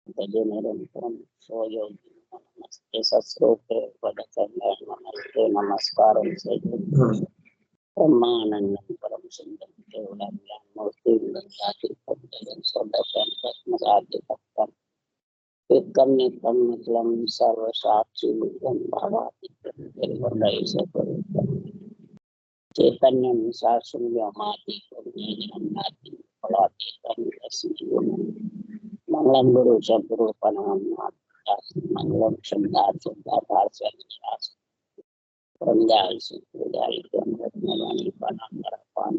तजे निरंतरम स्वयोगी नमस्ते सस्रोते वदकर्णे नमस्ते नमस्कारं सहितं ब्रह्मानंदं परम सुंदरं केवलं ज्ञानमूर्ति विद्यार्थी पद्मजन सदर्शन पद्मराज भक्तम विक्रम निखिलम सर्वसाक्षी विक्रम भावाति निर्मलय सकल चैतन्यं शासुव्योमादि पुण्यजन्नाति फलाति तन्मस्मि मंगलम गुरु सद्गुरु परम मंगलम शब्दार्थ शब्दार्थ परमदयाल सुखदयाल अमृतमणि पान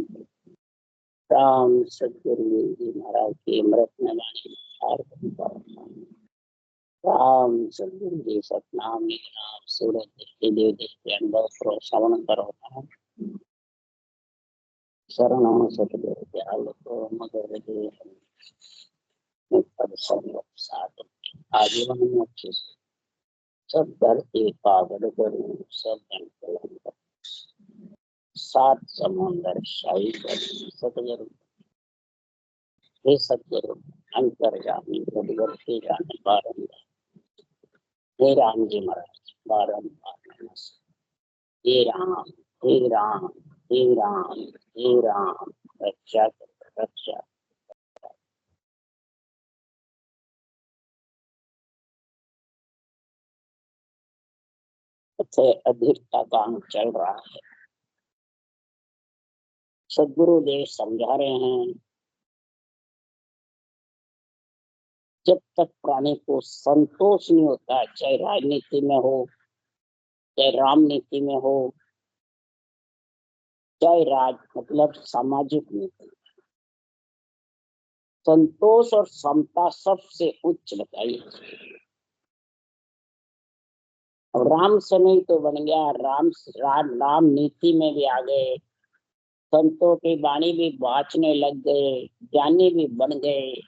राम सद्गुरु जी महाराज की अमृतमणि राम सद्गुरु जी सतनाम नाम सूरत के देव के अनुभव करो श्रवण करो शरण सतगुरु दयाल को मगर आजीवन मोक्ष सब धरती पागल करूं सब जन सात समुंदर शाही करूं सतगुरु हे सतगुरु अंतर्यामी सतगुरु के जाने बारंबार हे राम जी महाराज बारंबार नमस्ते हे राम हे राम हे राम हे राम रक्षा रक्षा अधिकता का अंग चल रहा है। सदगुरुदेव समझा रहे हैं जब तक प्राणी को संतोष नहीं होता, चाहे राजनीति में हो, चाहे राम नीति में हो, चाहे राज मतलब सामाजिक नीति, संतोष और समता सबसे उच्च बताई। अब राम से नहीं तो बन गया राम नीति में भी आ गए, संतों की वाणी भी बाँचने लग गए, ज्ञानी भी बन गए,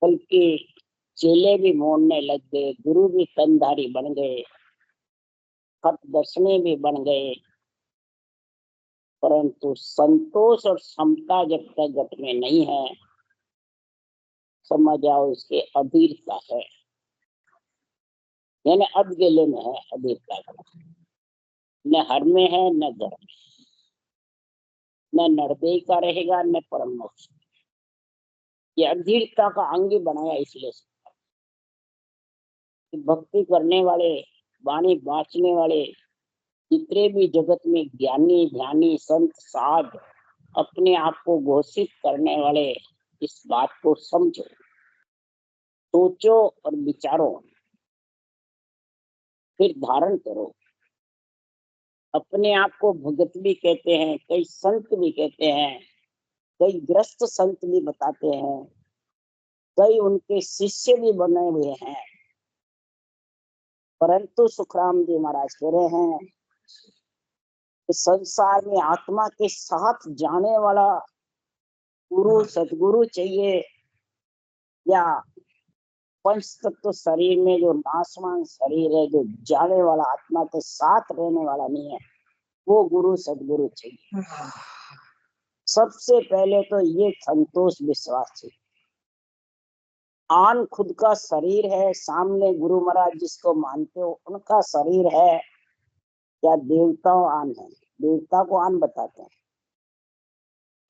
बल्कि चेले भी मोड़ने लग गए, गुरु भी तनधारी बन गए, खत दर्शनी भी बन गए। परंतु संतोष और समता जब तक घट में नहीं है, समझ आओ इसके अधीरता है, यानी अधगेले में है अधीरता का। न हर में है न घर में, न नरदेय का रहेगा न परम मोक्ष। ये अधीरता का अंग बनाया इसलिए भक्ति करने वाले, वाणी बाँचने वाले जितने भी जगत में ज्ञानी ध्यानी संत साध अपने आप को घोषित करने वाले, इस बात को समझो, सोचो और विचारो, फिर धारण करो। अपने आप को भगत भी कहते हैं, कई संत भी कहते हैं, कई ग्रस्त संत भी बताते हैं, कई उनके शिष्य भी बने हुए हैं। परंतु सुखराम जी महाराज कह रहे हैं कि संसार में आत्मा के साथ जाने वाला गुरु सदगुरु चाहिए, या पंच तत्व शरीर में जो नाशवान शरीर है, जो जाने वाला आत्मा के साथ रहने वाला नहीं है, वो गुरु सदगुरु चाहिए। सबसे पहले तो ये संतोष विश्वास चाहिए। आन खुद का शरीर है, सामने गुरु महाराज जिसको मानते हो उनका शरीर है, या देवताओं आन है, देवता को आन बताते हैं।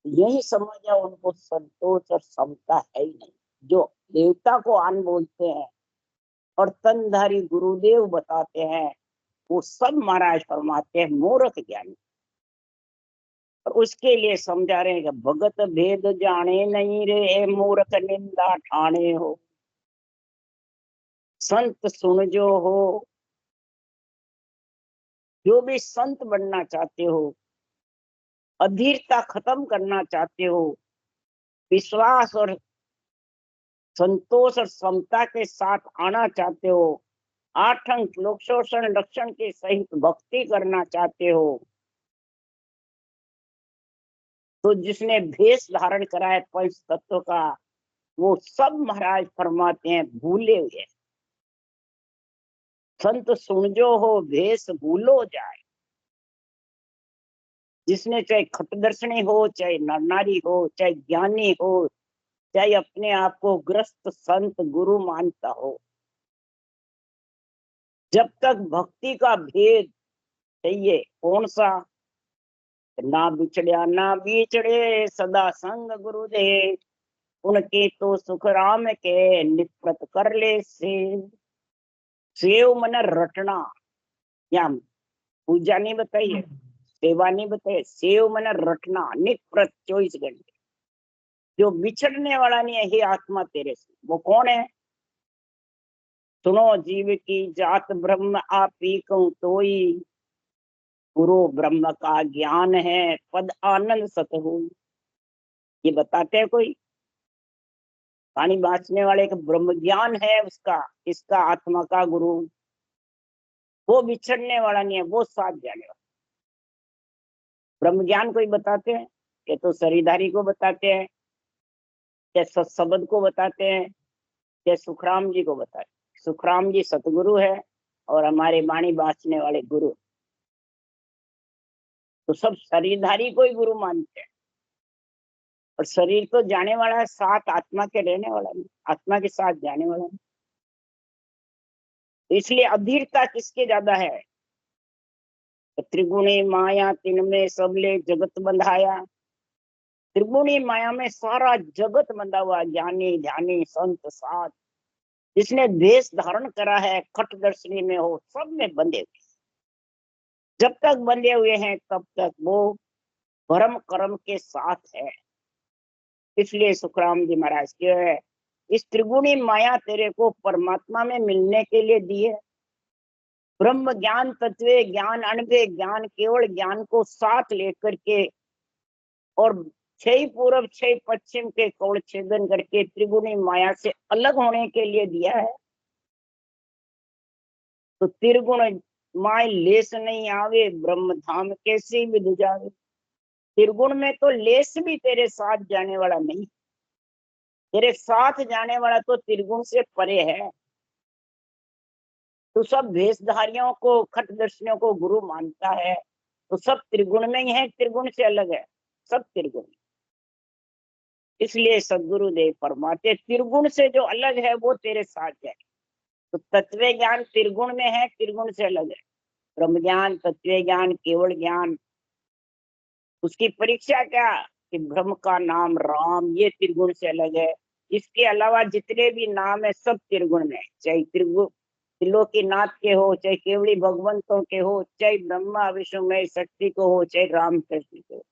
यही समझ आओ उनको संतोष और समता है ही नहीं। जो देवता को आन बोलते हैं और तनधारी गुरुदेव बताते हैं, वो सब महाराज फरमाते हैं मूर्ख ज्ञानी। और उसके लिए समझा रहे हैं कि भगत भेद जाने नहीं रे, मूर्ख निंदा ठाणे हो, संत सुन जो हो। जो भी संत बनना चाहते हो, अधीरता खत्म करना चाहते हो, विश्वास और संतोष और समता के साथ आना चाहते हो, 8 अंक लोक शोषण लक्षण के सहित भक्ति करना चाहते हो, तो जिसने भेष धारण करा है पंच तत्व का, वो सब महाराज फरमाते हैं भूले हुए। संत सुन जो हो भेष भूलो जाए। जिसने चाहे खट दर्शनी हो, चाहे नर नारी हो, चाहे ज्ञानी हो, चाहे अपने आप को ग्रस्त संत गुरु मानता हो, जब तक भक्ति का भेद चाहिए, कौन सा? ना बिछड़िया ना बिछड़े सदा संग गुरु दे, उनके तो सुख राम के निपट कर ले सेव मन रटना। या पूजा नहीं बताई है, सेवा नहीं बताई, सेव मन रटना निप्रत 24 घंटे। जो बिछड़ने वाला नहीं है, हे आत्मा तेरे से, वो कौन है? सुनो जीव की जात ब्रह्म आपी कहूं तोई, गुरु ब्रह्म का ज्ञान है पद आनंद सत हो। ये बताते हैं कोई? पानी बाँचने वाले का ब्रह्म ज्ञान है उसका, इसका आत्मा का गुरु। वो बिछड़ने वाला नहीं है, वो साथ जाने वाला। ब्रह्म ज्ञान कोई बताते हैं? ये तो शरीरधारी को बताते हैं, या सत्सबद को बताते हैं, या सुखराम जी को बताते हैं। सुखराम जी सतगुरु है और हमारे वाणी बाँचने वाले गुरु। तो सब शरीरधारी को ही गुरु मानते हैं, और शरीर तो जाने वाला है, साथ आत्मा के रहने वाला नहीं, आत्मा के साथ जाने वाला नहीं। इसलिए अधीरता किसके ज्यादा है? त्रिगुणी माया तिनमें सबले जगत बंधाया। त्रिगुणी माया में सारा जगत बंधा हुआ, ज्ञानी ध्यानी संत साध, जिसने देश धारण करा है, खट दर्शनी में हो, सब में बंधे हुए। जब तक बंधे हुए हैं तब तक वो भरम कर्म के साथ है। इसलिए सुखराम जी महाराज के इस त्रिगुणी माया तेरे को परमात्मा में मिलने के लिए दी है। ब्रह्म ज्ञान, तत्व ज्ञान, अनुभव ज्ञान, केवल ज्ञान को साथ लेकर के और 6 पूर्व 6 पश्चिम के कौड़ छेदन करके त्रिगुणी माया से अलग होने के लिए दिया है। तो त्रिगुण माय लेस नहीं आवे, ब्रह्म धाम कैसे विध जावे। त्रिगुण में तो लेस भी तेरे साथ जाने वाला नहीं, तेरे साथ जाने वाला तो त्रिगुण से परे है। तो सब भेषधारियों को, खटदर्शियों को गुरु मानता है, तो सब त्रिगुण में ही है, त्रिगुण से अलग है, सब त्रिगुण। इसलिए सदगुरु देव फरमाते त्रिगुण से जो अलग है वो तेरे साथ है। तो तत्व ज्ञान त्रिगुण में है, त्रिगुण से अलग है। ब्रह्म ज्ञान, तत्व ज्ञान, केवल ज्ञान, उसकी परीक्षा क्या? कि ब्रह्म का नाम राम, ये त्रिगुण से अलग है। इसके अलावा जितने भी नाम है सब त्रिगुण में है, चाहे त्रिगुण त्रिलोकीनाथ के हो, चाहे केवली भगवंतों के हो, चाहे ब्रह्मा विष्णु में शक्ति को हो, चाहे राम कृष्ण के हो,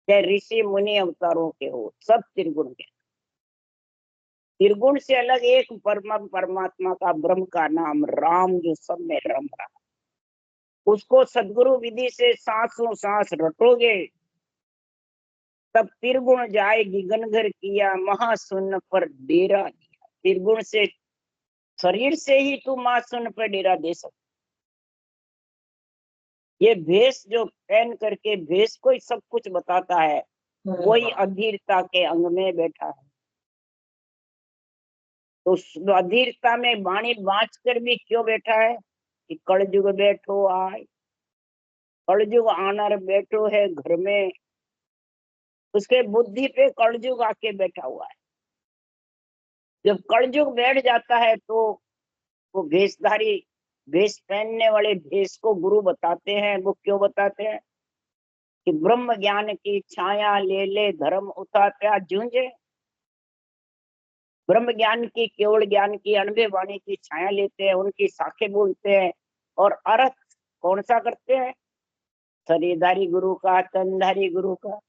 चाहे ऋषि मुनि अवतारों के हो, सब त्रिगुण के। त्रिगुण से अलग एक परमात्मा का ब्रह्म का नाम राम, जो सब में रम रहा, उसको सदगुरु विधि से सांसों सांस रटोगे तब त्रिगुण जाए गिगन घर किया, महाशून्य पर डेरा दिया। त्रिगुण से, शरीर से ही तू महाशून्य पर डेरा दे सकता। ये भेष जो पहन करके भेष को ही सब कुछ बताता है, वही अधीरता के अंग में बैठा है। तो अधीरता में वाणी बाँच कर भी क्यों बैठा है? कि कलयुग बैठो आए, कलयुग आनर बैठो है घर में, उसके बुद्धि पे कलयुग आके बैठा हुआ है। जब कलयुग बैठ जाता है तो वो भेषधारी, भेष पहनने वाले भेष को गुरु बताते हैं। वो क्यों बताते हैं? कि ब्रह्म ज्ञान की छाया ले ले धर्म उतारा जूझे। ब्रह्म ज्ञान की, केवल ज्ञान की, अनुभव वाणी की छाया लेते हैं, उनकी शाखे बोलते हैं, और अर्थ कौन सा करते हैं? शरीरधारी गुरु का, तनधारी गुरु का।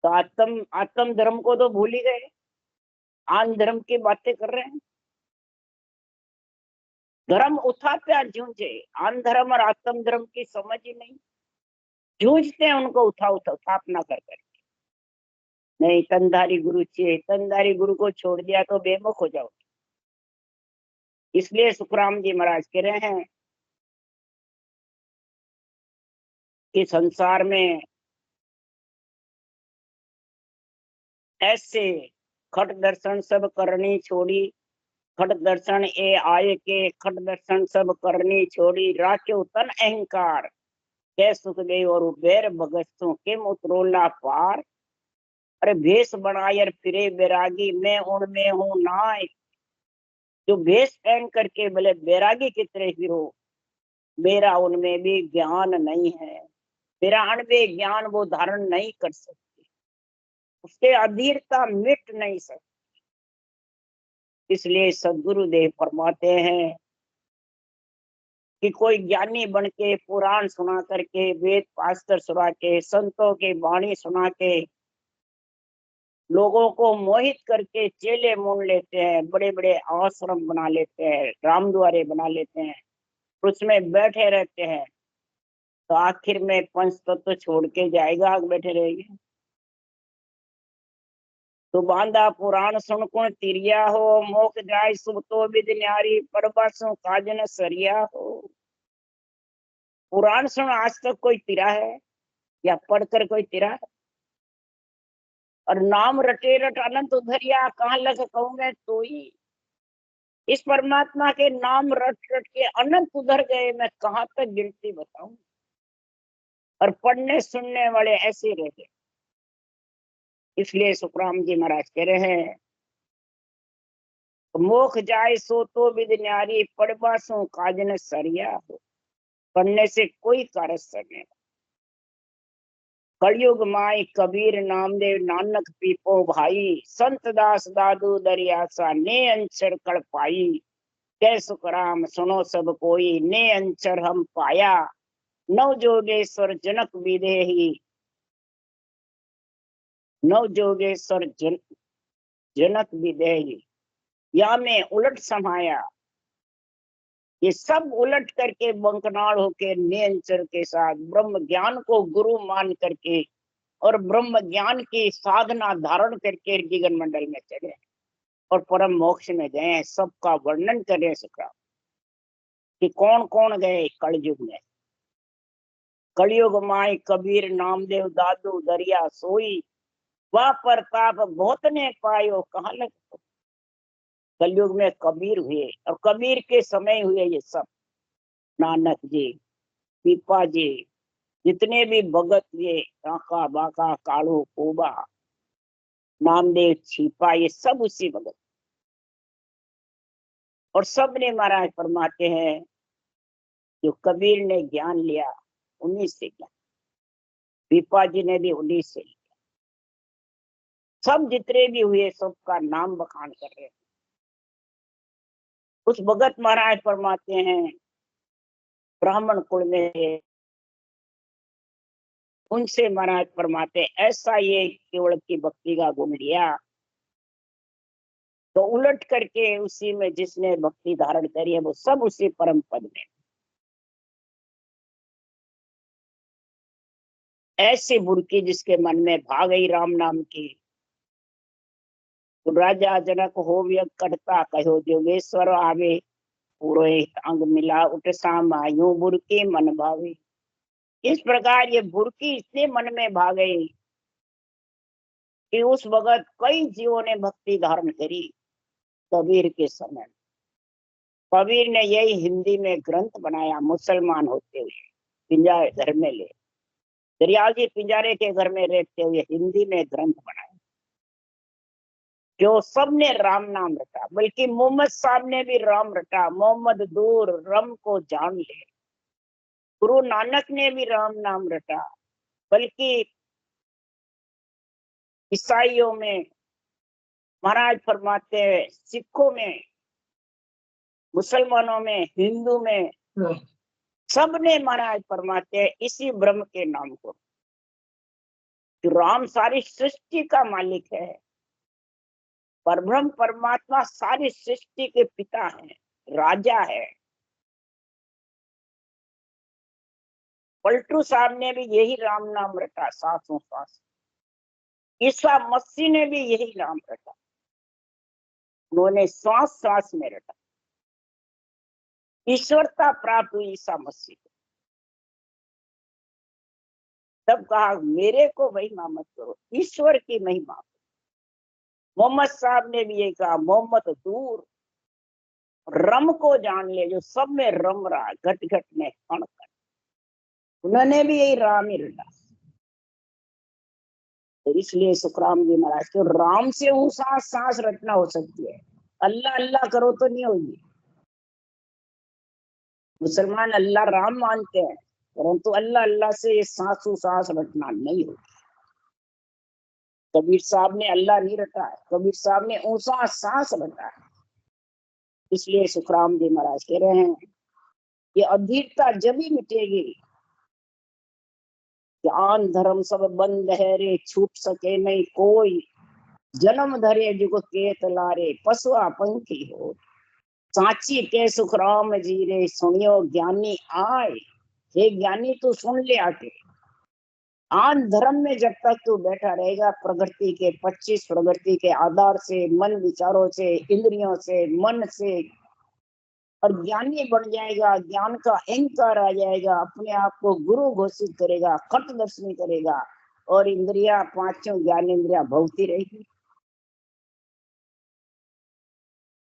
तो आत्म धर्म को तो भूल ही गए, आन धर्म की बातें कर रहे हैं। धर्म उठाते जूझे, आन धर्म और आत्म धर्म की समझ ही नहीं, जूझते हैं उनको उठापना कर कर। नहीं, तनधारी गुरु चाहिए, तनधारी गुरु को छोड़ दिया तो बेमुख हो जाओ। इसलिए सुखराम जी महाराज कह रहे हैं कि संसार में ऐसे खट दर्शन सब करनी छोड़ी, खट दर्शन ए आए के, खट दर्शन सब करनी छोड़ी, राख्यो तन अहंकार कै सुख गई और उबेर भगत के उतरोला पार। अरे भेष बनायर फिरे बैरागी, मैं उनमें हूं नाय। जो भेष पहन करके बोले बैरागी की तरह फिरो, मेरा उनमें भी ज्ञान नहीं है, मेरा अणबे ज्ञान वो धारण नहीं कर सकते, उसके अधीरता मिट नहीं सकती। इसलिए सदगुरुदेव फरमाते हैं कि कोई ज्ञानी बन के पुराण सुना करके, वेद शास्त्र सुना के, संतों की वाणी सुना के लोगों को मोहित करके चेले मोल लेते हैं, बड़े बड़े आश्रम बना लेते हैं, रामद्वारे बना लेते हैं, उसमें बैठे रहते हैं, तो आखिर में पंच तत्व छोड़ के जाएगा, बैठे रहेंगे। तो बांधा पुराण सुन कुण तिरिया हो, मोक जाय सुब तो विद न्यारी, परबसु काजन सरिया हो। पुराण सुन आज तक कोई तिरा है या पढ़कर कोई तिरा है? और नाम रटे रट अनंत उधरिया, कहाँ लग कहूंगे तो ही। इस परमात्मा के नाम रट रट के अनंत उधर गए, मैं कहाँ तक गिनती बताऊं। और पढ़ने सुनने वाले ऐसे रह गए। इसलिए सुखराम जी महाराज कह रहे हैं, मोख जाए सो तो विद न्यारी, पढ़बा सो काजन सरिया हो। पढ़ने से कोई कार्य नहीं। कलयुग माई कबीर नामदेव नानक पीपो भाई, संत दास दादू दरियासा, ने अंचर कड़ पाई। जय सुखराम सुनो सब कोई, ने अंचर हम पाया। नव जोगेश्वर जनक विदेही, नव जोगेश्वर जनक विदेही, या में उलट समाया। ये सब उलट करके बंकनाड़ होके नियंचर के साथ ब्रह्म ज्ञान को गुरु मान करके और ब्रह्म ज्ञान की साधना धारण करके जीवन मंडल में चले और परम मोक्ष में गए। सबका वर्णन करें सुखराम कि कौन कौन गए कलयुग में। कलयुग माई कबीर नामदेव दादू दरिया सोई, वह प्रताप बहुत ने पायो कहाँ लग। कलयुग में कबीर हुए और कबीर के समय हुए ये सब। नानक जी, पीपा जी, जितने भी भगत हुए, काका बाका कालू कोबा नामदेव छिपा, ये सब उसी भगत। और सब ने महाराज फरमाते हैं जो कबीर ने ज्ञान लिया उन्हीं से ज्ञान, पीपा जी ने भी उन्हीं से लिया। सब जितने भी हुए सबका नाम बखान कर रहे हैं। उस भगत महाराज फरमाते हैं ब्राह्मण कुल में, उनसे महाराज फरमाते ऐसा ये केवल की भक्ति का गुण लिया तो उलट करके उसी में जिसने भक्ति धारण करी है वो सब उसी परम पद में। ऐसी बुरकी जिसके मन में भाग गई राम नाम की, तो राजा जनक हो व्यग करता कहो जोगेश्वर आवे, पुरोहित अंग मिला उठ सामा, यूं बुरकी मन भावे। इस प्रकार ये बुरकी इतने मन में भाग गई कि उस वक्त कई जीवों ने भक्ति धारण करी। कबीर के समय कबीर ने यही हिंदी में ग्रंथ बनाया, मुसलमान होते हुए पिंजारे घर में ले, दरियाल जी पिंजारे के घर में रहते हुए हिंदी में ग्रंथ बनाया जो सबने राम नाम रटा। बल्कि मोहम्मद साहब ने भी राम रटा, मोहम्मद दूर रम को जान ले। गुरु नानक ने भी राम नाम रटा। बल्कि ईसाइयों में महाराज फरमाते हैं, सिखों में, मुसलमानों में, हिंदू में, सबने महाराज फरमाते हैं इसी ब्रह्म के नाम को। राम सारी सृष्टि का मालिक है, परब्रह्म परमात्मा सारी सृष्टि के पिता हैं, राजा है। पलटू साहब ने भी यही राम नाम रटा सांसों सांस। ईसा मसीह ने भी यही नाम रटा, उन्होंने सांस सांस में रटा। ईश्वरता प्राप्त हुई ईसा मसीह को। तब कहा मेरे को महिमा मत करो, ईश्वर की महिमा। मोहम्मद साहब ने भी यही कहा, मोहम्मद दूर रम को जान ले, जो सब में रम रहा घट घट में कण कण। उन्होंने भी यही राम ही रटा। तो इसलिए सुखराम जी महाराज को राम से वो सांस सांस रटना हो सकती है, अल्लाह अल्लाह करो तो नहीं होगी। मुसलमान अल्लाह राम मानते हैं, परंतु अल्लाह अल्लाह से ये सांसों सांस रटना नहीं होगी। कबीर साहब ने अल्लाह नहीं रटा है, कबीर साहब ने ऊंचा सांस रटा है। इसलिए सुखराम जी महाराज कह रहे हैं ये अधीरता जब ही मिटेगी, ज्ञान धर्म सब बंद है रे, छूट सके नहीं कोई, जन्म धरे जुग केत लारे, पशुआ पंखी हो, सांची के सुखराम जी रे, सुनियो ज्ञानी आए। हे ज्ञानी तू सुन ले आके, आन धर्म में जब तक तू बैठा रहेगा, प्रकृति के 25 प्रकृति के आधार से, मन विचारों से, इंद्रियों से, मन से, और ज्ञानी बन जाएगा, ज्ञान का अहंकार आ जाएगा, अपने आप को गुरु घोषित करेगा, कट दर्शनी करेगा, और इंद्रिया पांचों ज्ञान इंद्रिया भोगती रहेगी।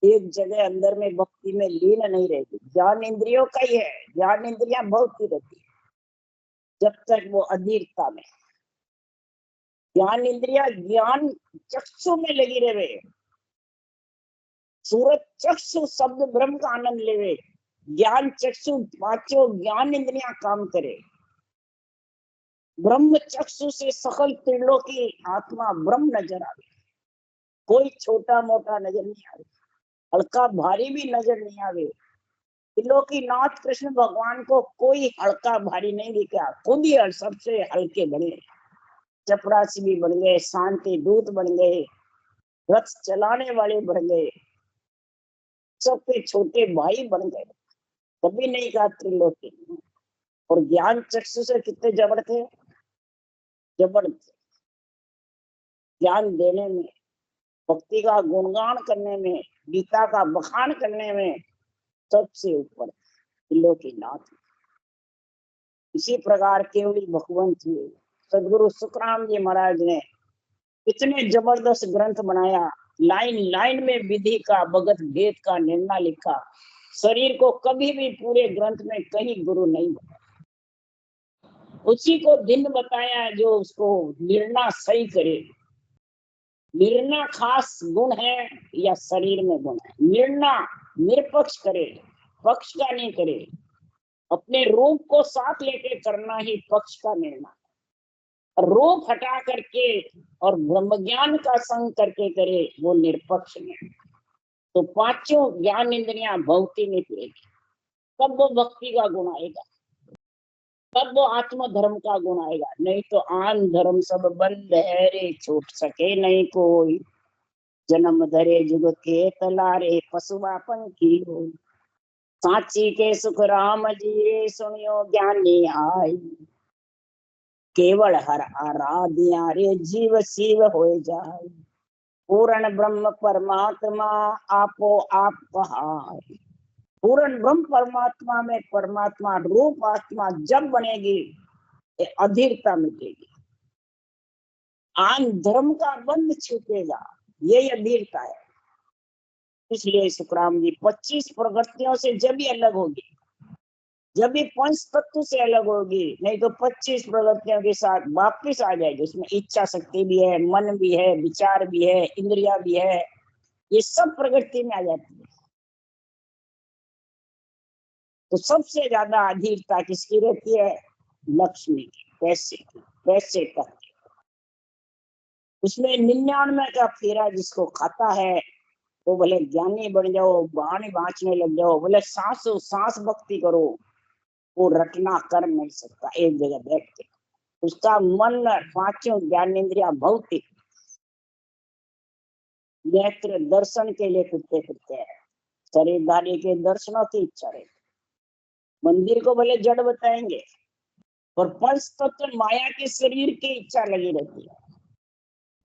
एक जगह अंदर में भक्ति में लीन नहीं रहेगी, ज्ञान इंद्रियों का ही है, ज्ञान इंद्रिया भोगती रहती है जब तक वो अधीरता में। ज्ञान इंद्रिया ज्ञान चक्षु में लगी रहे, सूरज चक्षु शब्द ब्रह्म का आनंद लेवे, ज्ञान चक्षु पांचों ज्ञान इंद्रियां काम करे, ब्रह्म चक्षु से सकल त्रिलोकी आत्मा ब्रह्म नजर आवे, कोई छोटा मोटा नजर नहीं आवे, हल्का भारी भी नजर नहीं आवे। त्रिलोकी नाथ कृष्ण भगवान को कोई हल्का भारी नहीं दिखा, खुद ही सबसे हल्के बने, चपरासी भी बन गए, शांति दूत बन गए, रथ चलाने वाले बन गए, सबके छोटे भाई बन गए, कभी नहीं कहा त्रिलोकी। और ज्ञान चक्षु से कितने जबड़ थे, जबड़ थे, ज्ञान देने में, भक्ति का गुणगान करने में, गीता का बखान करने में सबसे ऊपर त्रिलोकी नाथ। इसी प्रकार केवली भगवंत हुए सदगुरु सुखराम जी महाराज ने इतने जबरदस्त ग्रंथ बनाया, लाइन लाइन में विधि का भगत भेद का निर्णय लिखा, शरीर को कभी भी पूरे ग्रंथ में कहीं गुरु नहीं बना, उसी को दिन बताया जो उसको निर्णय सही करे। निर्णय खास गुण है या शरीर में गुण है, निर्णय निरपक्ष करे, पक्ष का नहीं करे, अपने रूप को साथ लेके करना ही पक्ष का निर्णय, रूप हटा करके और ब्रह्म ज्ञान का संग करके करे वो निरपक्ष नहीं। तो पांचों ज्ञान इंद्रियां भौती नहीं पड़ेगी, तब वो भक्ति का गुण आएगा, तब वो आत्म धर्म का गुण आएगा, नहीं तो आन धर्म सब बंद है रे, छूट सके नहीं कोई, जन्म धरे जुग के तलारे, पशुआ पंखी हो, सांची के सुख राम जी सुनियो ज्ञानी आई, केवल हर आराध्या रे जीव शिव हो जाए, पूर्ण ब्रह्म परमात्मा आपो आप कहाय। पूर्ण ब्रह्म परमात्मा में परमात्मा रूप आत्मा जब बनेगी, अधीरता मिटेगी, आन धर्म का बंध छूटेगा, यही अधीरता है। इसलिए सुखराम जी 25 प्रवृत्तियों से जब भी अलग होगी, जब भी पंच तत्व से अलग होगी, नहीं तो 25 प्रवृत्तियों के साथ वापिस आ जाएगी। उसमें इच्छा शक्ति भी है, मन भी है, विचार भी है, इंद्रिया भी है, ये सब प्रकृति में आ जाती है। तो सबसे ज्यादा अधीरता किसकी रहती है? लक्ष्मी की, पैसे की, पैसे का। उसमें 99 का फेरा जिसको खाता है वो भले ज्ञानी बन जाओ, वाणी बाँचने लग जाओ, बोले सांसों सांस भक्ति करो, वो रटना कर नहीं सकता एक जगह बैठ के। उसका मन पांचों ज्ञानेंद्रिया भौतिक नेत्र दर्शन के लिए फिरते फिरते है, शरीरधारी के दर्शनों की इच्छा रहती, मंदिर को भले जड़ बताएंगे और पंच तत्व माया के शरीर की इच्छा लगी रहती है,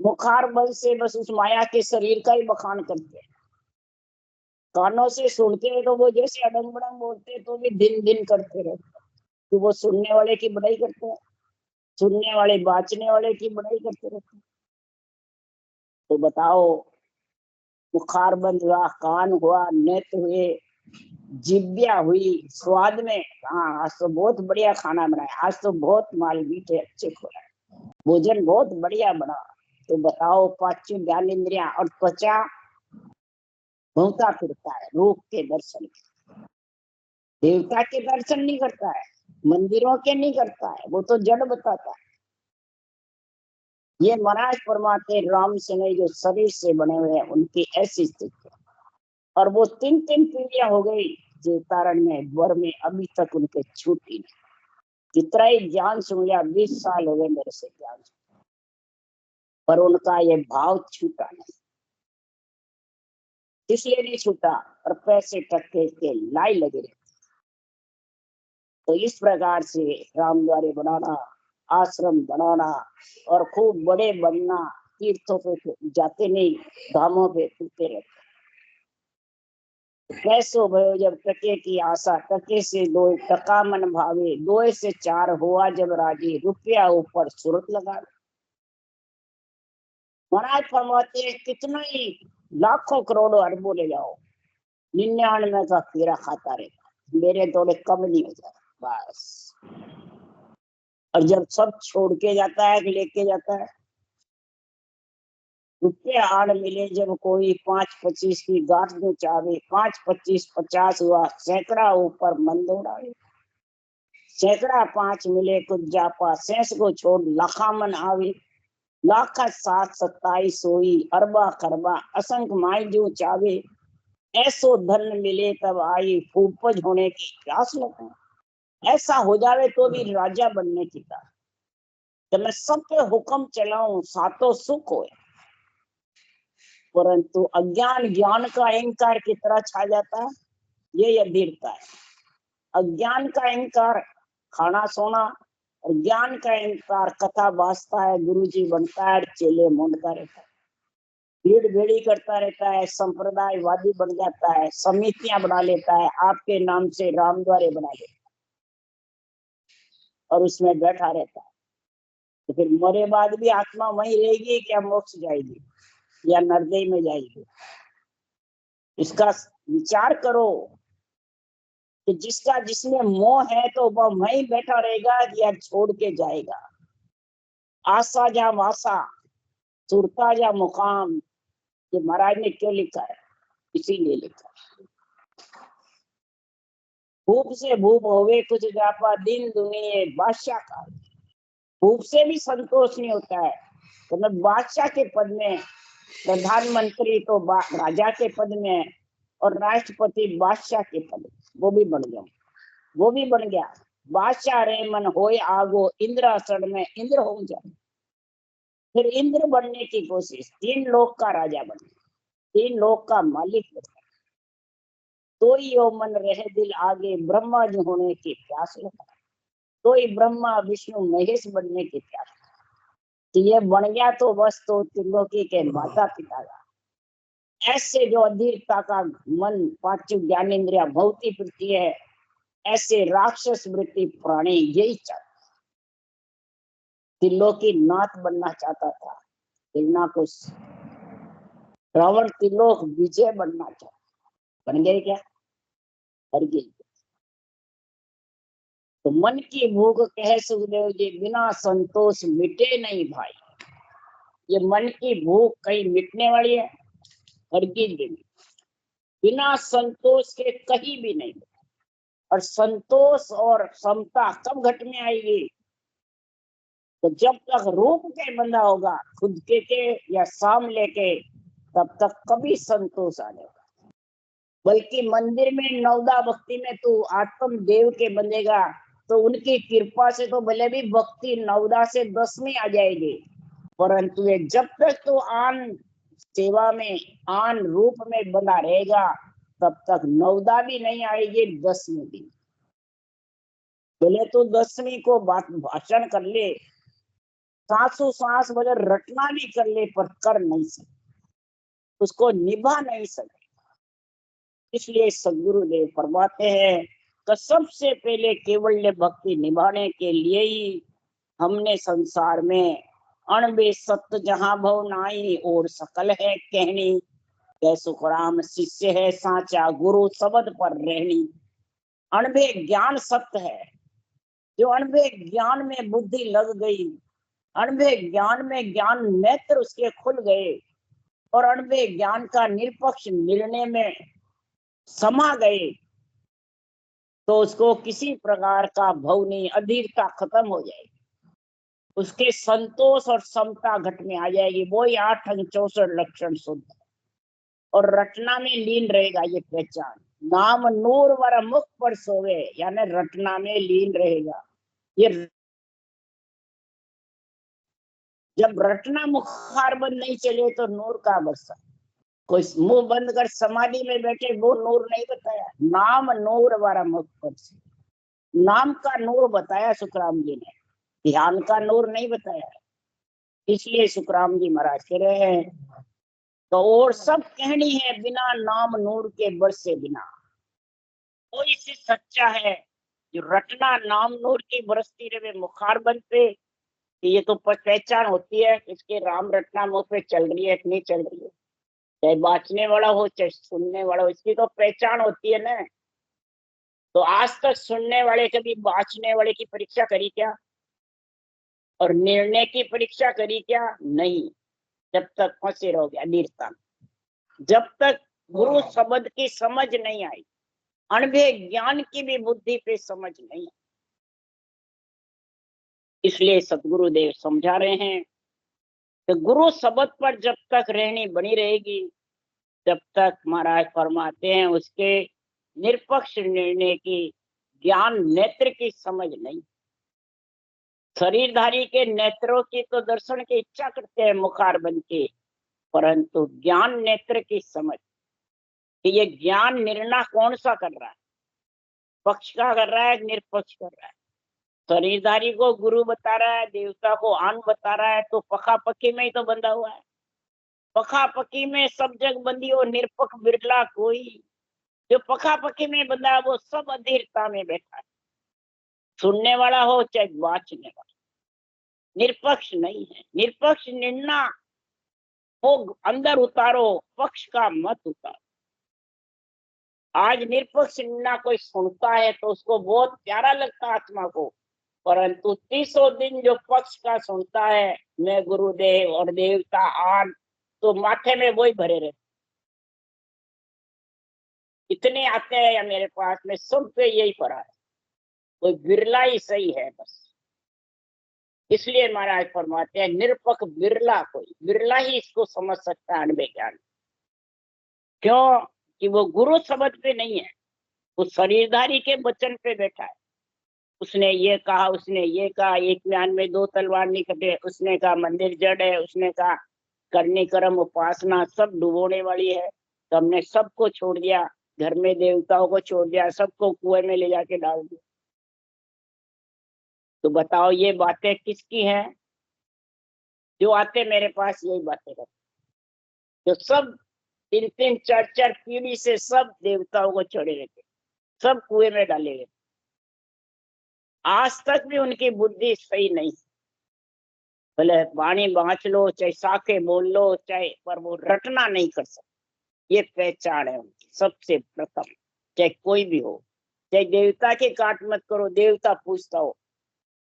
मुखार बल से बस उस माया के शरीर का ही बखान करते हैं। कानों से सुनते हैं तो वो जैसे अडंग बड़ंग बोलते हैं तो भी दिन दिन करते रहते, तो वो सुनने वाले की बड़ाई करते हैं, सुनने वाले बाँचने वाले की बड़ाई करते रहते हैं। तो बताओ, मुखार बंद हुआ, कान हुआ, नेत्र हुए, जिब्या हुई, स्वाद में हाँ आज तो बहुत बढ़िया खाना बनाया, आज तो बहुत माल मीठे अच्छे खुआ। भोजन बहुत बढ़िया बना, तो बताओ पांचों ज्ञानेंद्रियां और त्वचा घूमता फिरता है रूप के दर्शन के, देवता के दर्शन नहीं करता है, मंदिरों के नहीं करता है, वो तो जड़ बताता है। ये महाराज परमात्मा राम से नहीं, जो शरीर से बने हुए हैं उनकी ऐसी स्थिति है। और वो 3-3 पीढ़ियां हो गई जो तारण में वर में अभी तक उनके छूटी नहीं। जितना ही ज्ञान सुन लिया, 20 साल हो गए मेरे से ज्ञान, पर उनका ये भाव छूटा नहीं। इसलिए नहीं छूटा, और पैसे टक्के के लाई लगे रहे। तो इस प्रकार से राम द्वारे बनाना, आश्रम बनाना और खूब बड़े बनना, तीर्थों पे जाते नहीं, धामों पे फिरते रहते। कैसो भयो जब टके की आशा, टके से दो टका मन भावे, 2 से 4 हुआ जब राजी, रुपया ऊपर सूरत लगा। महाराज फरमाते कितना ही लाखों करोड़ों अरबों ले जाओ, 99 का कीड़ा खाता रहेगा, मेरे थोड़े कम नहीं हो जाए बस। और जब सब छोड़ के जाता है, लेके जाता है, रुपये आड़ मिले जब कोई 5-25 की गांठ जो चावे, 5-25-50 हुआ सैकड़ा ऊपर मन दौड़ावे, सैकड़ा 5 मिले कुछ जापा, शेष को छोड़ लाखा मन आवे, लाखा 7-27 हुई अरबा खरबा, असंख्य माई जो चावे, ऐसो धन मिले तब आई फूफज होने की प्यास लगा। ऐसा हो जावे तो भी राजा बनने की था, जब मैं सब पे हुक्म चलाऊं सातों सुख हो, परंतु अज्ञान ज्ञान का अहंकार की तरह छा जाता है। ये अधीरता है। अज्ञान का अहंकार खाना सोना, और ज्ञान का अहंकार कथा बासता है, गुरुजी बनता है, चेले मूंढता रहता है, भीड़ भेड़ी करता रहता है, संप्रदायवादी बन जाता है, समितियां बना लेता है, आपके नाम से राम द्वारे बना लेता है और उसमें बैठा रहता है। तो फिर मरे बाद भी आत्मा वहीं रहेगी, क्या मोक्ष जाएगी या नरदय में जाएगी? इसका विचार करो कि जिसका जिसमें मोह है तो वह वहीं बैठा रहेगा या छोड़ के जाएगा। आशा जा वासा, सुरता जा मुकाम, ये महाराज ने क्यों लिखा है? इसीलिए लिखा है। भूप से भूप होवे कुछ जापा, दिन दुनिया बादशाह का। भूप से भी संतोष नहीं होता है, तो मैं बादशाह के पद में, प्रधानमंत्री तो राजा के पद में, और राष्ट्रपति बादशाह के पद, वो भी बन गया, वो भी बन गया। बादशाह रे मन होए आगो, इंद्रासन में इंद्र हो जाए। फिर इंद्र बनने की कोशिश, 3 लोक का राजा बने, 3 लोक का मालिक बने, तो ही यो मन रहे दिल आगे, ब्रह्मा जी होने की प्यास लगा, तो ही ब्रह्मा विष्णु महेश बनने की प्यास। तो ये बन गया तो बस, तो त्रिलोकी के माता पिता का। ऐसे जो अधीरता का मन, 5 ज्ञानेंद्रिया भौतिक वृत्ति है, ऐसे राक्षस वृत्ति प्राणी यही चाहता। त्रिलोकी नाथ बनना चाहता था हिरणाकुश, रावण त्रिलोक विजय बनना चाहता, बन गए क्या? हर गई। तो मन की भूख कहे सुखदेव जी, बिना संतोष मिटे नहीं भाई। ये मन की भूख कहीं मिटने वाली है? हरगिज भी नहीं। बिना संतोष के कहीं भी नहीं। और संतोष और समता कब घट में आएगी? तो जब तक रूप के बंधा होगा, खुद के या सामने के, तब तक कभी संतोष आ जाएगा। बल्कि मंदिर में नवदा भक्ति में तू आत्म देव के बंधेगा, तो उनकी कृपा से तो भले भी भक्ति 9 से 10 में आ जाएगी, परंतु ये जब तक तो आन सेवा में, आन रूप में बना रहेगा, तब तक 9 भी नहीं आएगी, 10 में भी। भले तो 10वीं को भाषण कर ले, सांसों सांस बगैर रटना भी कर ले, पर कर नहीं सकते, उसको निभा नहीं सकते। इसलिए सदगुरुदेव फरमाते हैं कि सबसे पहले केवल भक्ति निभाने के लिए ही हमने संसार में अणबे सत्य जहां भव नाई, और सकल है कहनी, जय सुखराम शिष्य है साचा, गुरु शब्द पर रहनी। अणबे ज्ञान सत्य है, जो अणबे ज्ञान में बुद्धि लग गई, अणबे ज्ञान में ज्ञान नेत्र उसके खुल गए और अणबे ज्ञान का निरपक्ष निर्णय में समा गए, तो उसको किसी प्रकार का भव नहीं, अधीरता खत्म हो जाएगी, उसके संतोष और समता घट में आ जाएगी। वो ही 8 अंग 64 लक्षण शुद्ध और रटना में लीन रहेगा। ये पहचान नाम नूर वर मुख पर सोवे, यानी रटना में लीन रहेगा। ये जब रटना मुखार बंद नहीं चले तो नूर का बरसा। कोई मुंह बंद कर समाधि में बैठे, वो नूर नहीं बताया। नाम नूर वाला मुख पर से, नाम का नूर बताया सुखराम जी ने, ध्यान का नूर नहीं बताया। इसलिए सुखराम जी महाराज कह रहे हैं, तो और सब कहनी है बिना नाम नूर के बरसे बिना। कोई से सच्चा है जो रटना नाम नूर की बरसती रहे मुखार बंद पे, ये तो पहचान होती है इसके राम रटना मुंह पे चल रही है कि नहीं चल रही है। चाहे बांचने वाला हो चाहे सुनने वाला हो, इसकी तो पहचान होती है ना। तो आज तक सुनने वाले कभी बांचने वाले की परीक्षा करी क्या? और निर्णय की परीक्षा करी क्या? नहीं। जब तक फंसे रहोगे अधीरता, जब तक गुरु शब्द की समझ नहीं आई, अणभे ज्ञान की भी बुद्धि पे समझ नहीं। इसलिए सतगुरुदेव समझा रहे हैं कि गुरु शब्द पर जब तक रहनी बनी रहेगी, जब तक महाराज फरमाते हैं उसके निरपक्ष निर्णय की, ज्ञान नेत्र की समझ नहीं। शरीरधारी के नेत्रों की तो दर्शन की इच्छा करते हैं मुखार बन के, परंतु ज्ञान नेत्र की समझ कि ये ज्ञान निर्णय कौन सा कर रहा है, पक्ष का कर रहा है, निरपक्ष कर रहा है। शरीरधारी को गुरु बता रहा है, देवता को आन बता रहा है, तो पखा पक्की में ही तो बंधा हुआ है। पखा पक्की में सब जग बंदी हो, निरपक्ष बिरला कोई। जो पखा पक्की में बंधा है वो सब अधीरता में बैठा है, सुनने वाला हो चाहे बांचने वाला, निरपक्ष नहीं है। निरपक्ष निर्णय वो अंदर उतारो, पक्ष का मत उतारो। आज निरपक्ष निर्णय कोई सुनता है तो उसको बहुत प्यारा लगता है आत्मा को, परंतु 30 दिन जो पक्ष का सुनता है, मैं गुरुदेव और देवता आन, तो माथे में वही भरे रहते। इतने आते हैं या मेरे पास में, सब पे यही पड़ा है, कोई बिरला ही सही है बस। इसलिए महाराज फरमाते हैं निरपक्ष बिरला, कोई बिरला ही इसको समझ सकता है अनुभव ज्ञान। क्यों? कि वो गुरु शब्द पे नहीं है, वो शरीरधारी के वचन पे बैठा है। उसने ये कहा, उसने ये कहा, एक म्यान में 2 तलवार नहीं कटे, उसने कहा मंदिर जड़ है, उसने कहा करनी कर्म उपासना सब डुबोने वाली है, तो हमने सबको छोड़ दिया, घर में देवताओं को छोड़ दिया, सबको कुएं में ले जाके डाल दिया। तो बताओ ये बातें किसकी हैं? जो आते मेरे पास यही बातें करते, जो सब 3-3 4-4 पीढ़ी से सब देवताओं को छोड़े रहते, सब कुएं में डाले गए, आज तक भी उनकी बुद्धि सही नहीं। भले वाणी बांच लो चाहे साखे बोल लो चाहे, पर वो रटना नहीं कर सकते। ये पहचान है उनकी सबसे प्रथम। चाहे कोई भी हो, चाहे देवता की काट मत करो, देवता पूछता हो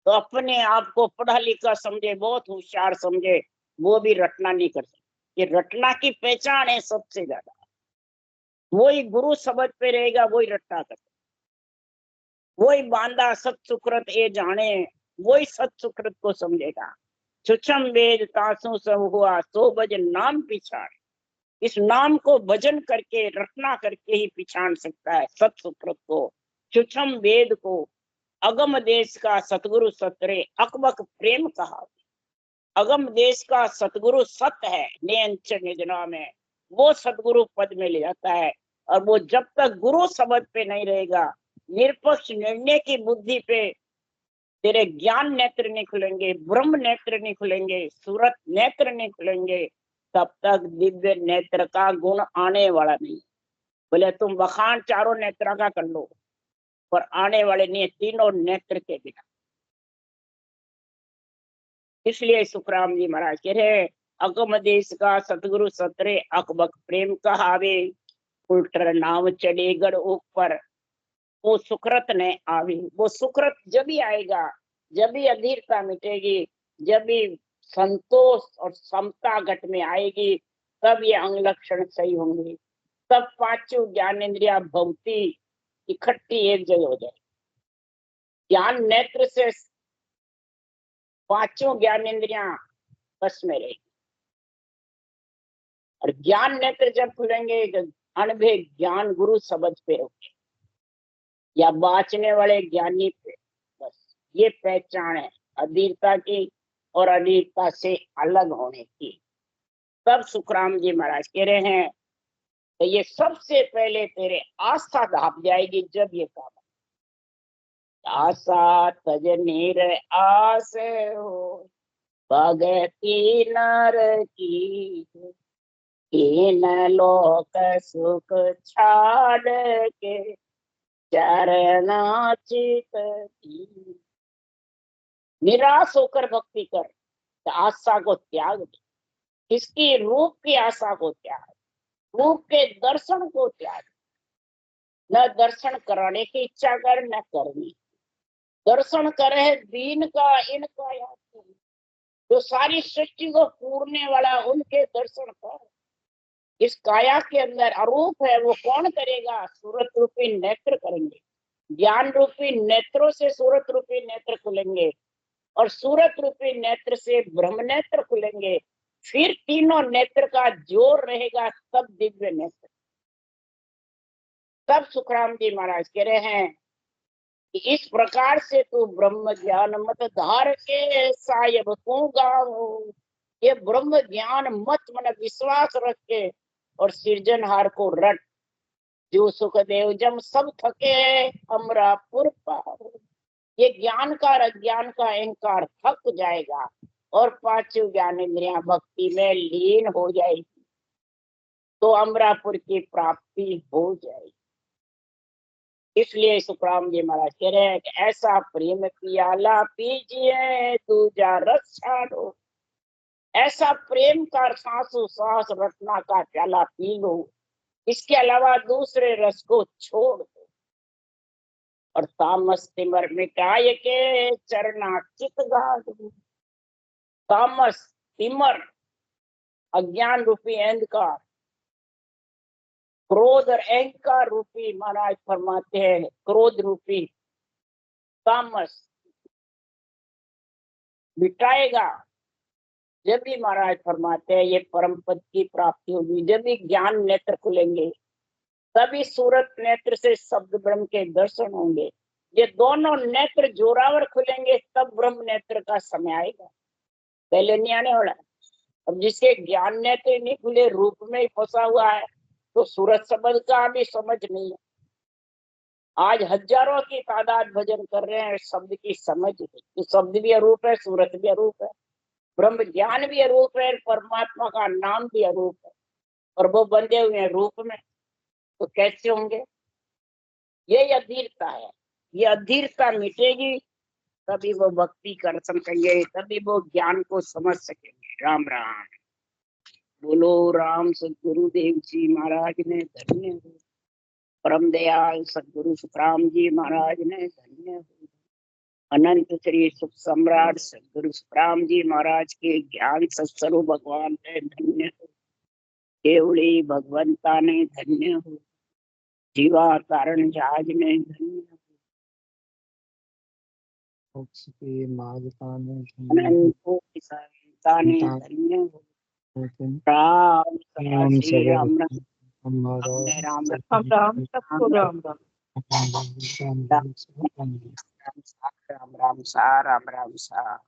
तो अपने आप को पढ़ा लिखा समझे, बहुत होशियार समझे, वो भी रटना नहीं कर सकते। ये रटना की पहचान है सबसे ज्यादा। वही गुरु शब्द पे रहेगा, वही रटना कर, वही बांधा सत सुकृत ये जाने, वही सत सुकृत को समझेगा। सुषम वेद तासु सब हुआ, सो भज नाम पिछाड़। इस नाम को भजन करके रटना करके ही पिछाड़ सकता है सत सुकृत को, सुषम वेद को। अगम देश का सतगुरु सतरे अकबक प्रेम कहा। अगम देश का सतगुरु सत्य है, नियंच निजना में वो सतगुरु पद में ले जाता है। और वो जब तक गुरु शब्द पे नहीं रहेगा, निरपक्ष निर्णय की बुद्धि पे तेरे ज्ञान नेत्र नहीं खुलेंगे, ब्रह्म नेत्र नहीं खुलेंगे, सूरत नेत्र नहीं खुलेंगे, तब तक दिव्य नेत्र का गुण आने वाला नहीं। बोले तुम बखान चारों नेत्र का कर लो, पर आने वाले नहीं, तीनों नेत्र के बिना। इसलिए सुखराम जी महाराज कह रहे, अगम देश का सतगुरु सतरे अकबक प्रेम कहावे, उल्टर नाम चढ़े गढ़ ऊपर, वो सुकृत ने आवे। वो सुकृत जब ही आएगा, जब ही अधीरता मिटेगी, जब भी संतोष और समता घट में आएगी तब ये अंग लक्षण सही होंगे, तब पांचों ज्ञानेंद्रिया भवती इकट्ठी एक जगह हो जाए। ज्ञान नेत्र से पांचों ज्ञानेंद्रिया बस में रहेगी, और ज्ञान नेत्र जब खुलेंगे अनभे ज्ञान गुरु समझ पे होंगे या बाँचने वाले ज्ञानी पे। बस ये पहचान है अधीरता की और अधीरता से अलग होने की। तब सुखराम जी महाराज कह रहे हैं तो ये सबसे पहले तेरे आस्था धाप जाएगी जब ये काम। आशा तज नीर आस हो भगती नर की, इन लोक सुख छाड़ के चरना चित की। निराश होकर भक्ति कर, तो आशा को त्याग दे। इसकी रूप की आशा को त्याग, रूप के दर्शन को त्याग। न दर्शन कराने की इच्छा कर, न करनी। दर्शन करे दीन का इनका याद कर, जो सारी सृष्टि को पूरने वाला उनके दर्शन कर। इस काया के अंदर अरूप है, वो कौन करेगा? सूरत रूपी नेत्र करेंगे। ज्ञान रूपी नेत्रों से सूरत रूपी नेत्र खुलेंगे, और सूरत रूपी नेत्र से ब्रह्म नेत्र खुलेंगे। फिर तीनों नेत्र का जोर रहेगा, तब दिव्य नेत्र। तब सुखराम जी महाराज कह रहे हैं कि इस प्रकार से तू ब्रह्म ज्ञान मत धार के सायब को गाओ। ये ब्रह्म ज्ञान मत मन विश्वास रख के और सृजनहार को रट। जो सुखदेव जम सब थके अमरापुर पार। ये ज्ञान का अज्ञान का अहंकार थक जाएगा और पांचों ज्ञानेंद्रियां भक्ति में लीन हो जाएगी, तो अमरापुर की प्राप्ति हो जाएगी। इसलिए सुखराम जी महाराज कह रहे हैं कि ऐसा प्रेम पियाला पीजिए दूजा रस छाड़ो। ऐसा प्रेम का सांसों सांस रत्ना का प्याला पी लो, इसके अलावा दूसरे रस को छोड़ दो। और तामस तिमर मिटाए के चरना चित गा दो। तामस तिमर अज्ञान रूपी अंधकार, क्रोध और अहंकार रूपी महाराज फरमाते हैं क्रोध रूपी तामस मिटाएगा जब भी महाराज फरमाते हैं ये परम पद की प्राप्ति होगी। जब भी ज्ञान नेत्र खुलेंगे तभी सूरत नेत्र से शब्द ब्रह्म के दर्शन होंगे। ये दोनों नेत्र जोरावर खुलेंगे तब ब्रह्म नेत्र का समय आएगा, पहले नहीं आने वाला। अब जिसके ज्ञान नेत्र नहीं खुले, रूप में ही फंसा हुआ है, तो सूरत शब्द का भी समझ नहीं है। आज हजारों की तादाद भजन कर रहे हैं, शब्द की समझ नहीं। तो शब्द भी अरूप है, सूरत भी अरूप है, ब्रह्म ज्ञान भी अरूप है, परमात्मा का नाम भी अरूप है, और वो बंधे हुए हैं रूप में, तो कैसे होंगे? ये अधीरता है। ये अधीरता मिटेगी तभी वो भक्ति कर सकेंगे, तभी वो ज्ञान को समझ सकेंगे। राम राम बोलो। राम सदगुरुदेव जी महाराज ने धन्य हो। परम दयाल सदगुरु सुखराम जी महाराज ने धन्य हो। अनंत श्री सुख सम्राट सदगुरु सुखराम जी महाराज के ज्ञान सत्स्वरूप भगवान ने धन्य हो। केवली भगवंता ने धन्य हो। जीवा कारण जहाज ने धन्य हो। अनंत संता ने धन्य हो। राम श्री राम राम राम राम राम राम सा राम राम सा राम राम सा।